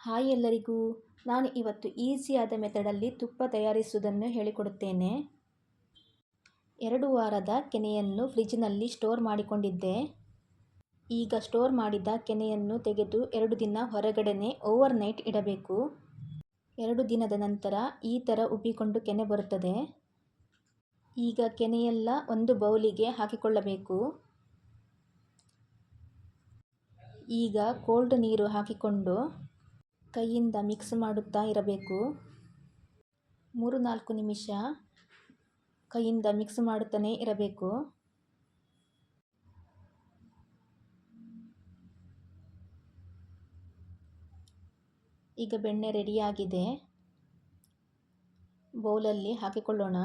Hi ಎಲ್ಲರಿಗೂ, ನಾನು ಇವತ್ತು ಈಸಿಯಾದ ಮೆಥಡಲ್ಲಿ ತುಪ್ಪ ತಯಾರಿಸುವುದನ್ನು ಹೇಳಿಕೊಡುತ್ತೇನೆ. 2 ವಾರದ ಕೆನೆಯನ್ನು ಫ್ರಿಜ್ನಲ್ಲಿ ಸ್ಟೋರ್ ಮಾಡಿಕೊಂಡಿದ್ದೆ. ಈಗ ಸ್ಟೋರ್ ಮಾಡಿದ ಕೆನೆಯನ್ನು ತೆಗೆದು 2 ದಿನ ಹೊರಗಡೆನೆ ಓವರ್ನೈಟ್ ಇಡಬೇಕು. 2 ದಿನದ ನಂತರ ಈ ಥರ ಉಬ್ಬಿಕೊಂಡು ಕೆನೆ ಬರುತ್ತದೆ. ಈಗ ಕೆನೆಯೆಲ್ಲ ಒಂದು ಬೌಲಿಗೆ ಹಾಕಿಕೊಳ್ಳಬೇಕು. ಈಗ ಕೋಲ್ಡ್ ನೀರು ಹಾಕಿಕೊಂಡು ಕೈಯಿಂದ ಮಿಕ್ಸ್ ಮಾಡುತ್ತಾ ಇರಬೇಕು. 3-4 ನಿಮಿಷ ಕೈಯಿಂದ ಮಿಕ್ಸ್ ಮಾಡುತ್ತಾನೆ ಇರಬೇಕು. ಈಗ ಬೆಣ್ಣೆ ರೆಡಿಯಾಗಿದೆ. ಬೌಲಲ್ಲಿ ಹಾಕಿಕೊಳ್ಳೋಣ.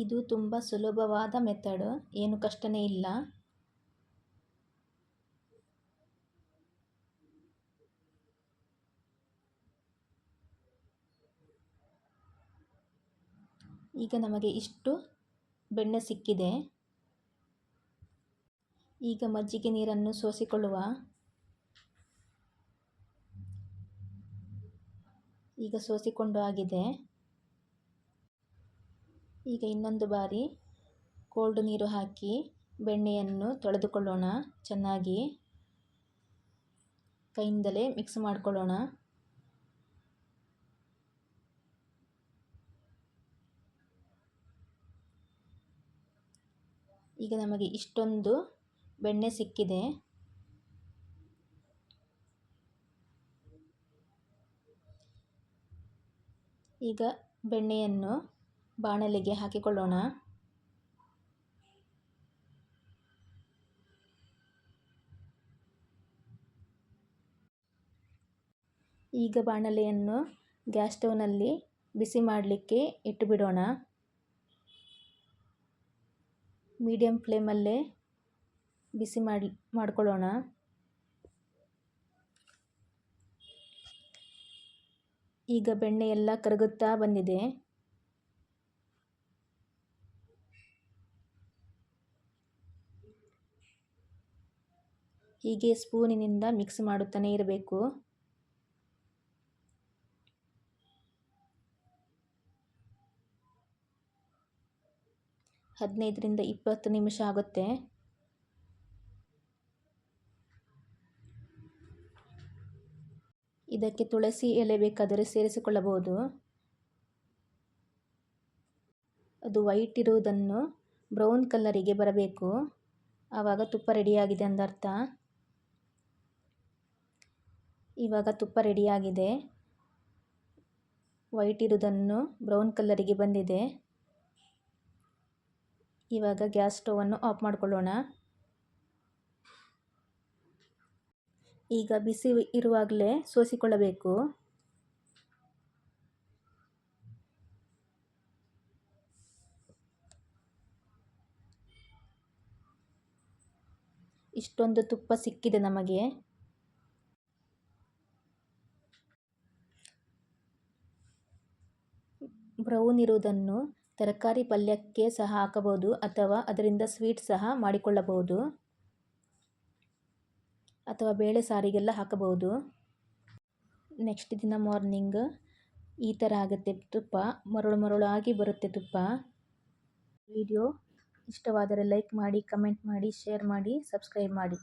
ಇದು ತುಂಬ ಸುಲಭವಾದ ಮೆಥಡ್, ಏನು ಕಷ್ಟನೇ ಇಲ್ಲ. ಈಗ ನಮಗೆ ಇಷ್ಟು ಬೆಣ್ಣೆ ಸಿಕ್ಕಿದೆ. ಈಗ ಮಜ್ಜಿಗೆ ನೀರನ್ನು ಸೋಸಿಕೊಳ್ಳುವ. ಈಗ ಸೋಸಿಕೊಂಡು ಆಗಿದೆ. ಈಗ ಇನ್ನೊಂದು ಬಾರಿ ಕೋಲ್ಡ್ ನೀರು ಹಾಕಿ ಬೆಣ್ಣೆಯನ್ನು ತೊಳೆದುಕೊಳ್ಳೋಣ. ಚೆನ್ನಾಗಿ ಕೈಯಿಂದಲೇ ಮಿಕ್ಸ್ ಮಾಡಿಕೊಳ್ಳೋಣ. ಈಗ ನಮಗೆ ಇಷ್ಟೊಂದು ಬೆಣ್ಣೆ ಸಿಕ್ಕಿದೆ. ಈಗ ಬೆಣ್ಣೆಯನ್ನು ಬಾಣಲೆಗೆ ಹಾಕಿಕೊಳ್ಳೋಣ. ಈಗ ಬಾಣಲೆಯನ್ನು ಗ್ಯಾಸ್ ಸ್ಟವ್ನಲ್ಲಿ ಬಿಸಿ ಮಾಡಲಿಕ್ಕೆ ಇಟ್ಟು ಬಿಡೋಣ. ಮೀಡಿಯಂ ಫ್ಲೇಮಲ್ಲೇ ಬಿಸಿ ಮಾಡಿಕೊಳ್ಳೋಣ. ಈಗ ಬೆಣ್ಣೆ ಎಲ್ಲ ಕರಗುತ್ತಾ ಬಂದಿದೆ. ಹೀಗೆ ಸ್ಪೂನಿನಿಂದ ಮಿಕ್ಸ್ ಮಾಡುತ್ತಾನೆ ಇರಬೇಕು. ಹದಿನೈದರಿಂದ 20 ನಿಮಿಷ ಆಗುತ್ತೆ. ಇದಕ್ಕೆ ತುಳಸಿ ಎಲೆ ಬೇಕಾದರೆ ಸೇರಿಸಿಕೊಳ್ಳಬಹುದು. ಅದು ವೈಟ್ ಇರುವುದನ್ನು ಬ್ರೌನ್ ಕಲರಿಗೆ ಬರಬೇಕು, ಆವಾಗ ತುಪ್ಪ ರೆಡಿಯಾಗಿದೆ ಎಂದರ್ಥ. ಇವಾಗ ತುಪ್ಪ ರೆಡಿಯಾಗಿದೆ. ವೈಟ್ ಇರುವುದನ್ನು ಬ್ರೌನ್ ಕಲರಿಗೆ ಬಂದಿದೆ. ಇವಾಗ ಗ್ಯಾಸ್ ಸ್ಟವನ್ನು ಆಫ್ ಮಾಡಿಕೊಳ್ಳೋಣ. ಈಗ ಬಿಸಿ ಇರುವಾಗಲೇ ಸೋಸಿಕೊಳ್ಳಬೇಕು. ಇಷ್ಟೊಂದು ತುಪ್ಪ ಸಿಕ್ಕಿದೆ ನಮಗೆ. ಬ್ರೌನ್ ಇರುವುದನ್ನು ತರಕಾರಿ ಪಲ್ಯಕ್ಕೆ ಸಹ ಹಾಕಬಹುದು, ಅಥವಾ ಅದರಿಂದ ಸ್ವೀಟ್ ಸಹ ಮಾಡಿಕೊಳ್ಳಬಹುದು, ಅಥವಾ ಬೇಳೆ ಸಾರಿಗೆಲ್ಲ ಹಾಕಬಹುದು. ನೆಕ್ಸ್ಟ್ ದಿನ ಮಾರ್ನಿಂಗ್ ಈ ಥರ ಆಗುತ್ತೆ ತುಪ್ಪ, ಮರಳು ಮರಳು ಆಗಿ ಬರುತ್ತೆ ತುಪ್ಪ. ವಿಡಿಯೋ ಇಷ್ಟವಾದರೆ ಲೈಕ್ ಮಾಡಿ, ಕಮೆಂಟ್ ಮಾಡಿ, ಶೇರ್ ಮಾಡಿ, ಸಬ್ಸ್ಕ್ರೈಬ್ ಮಾಡಿ.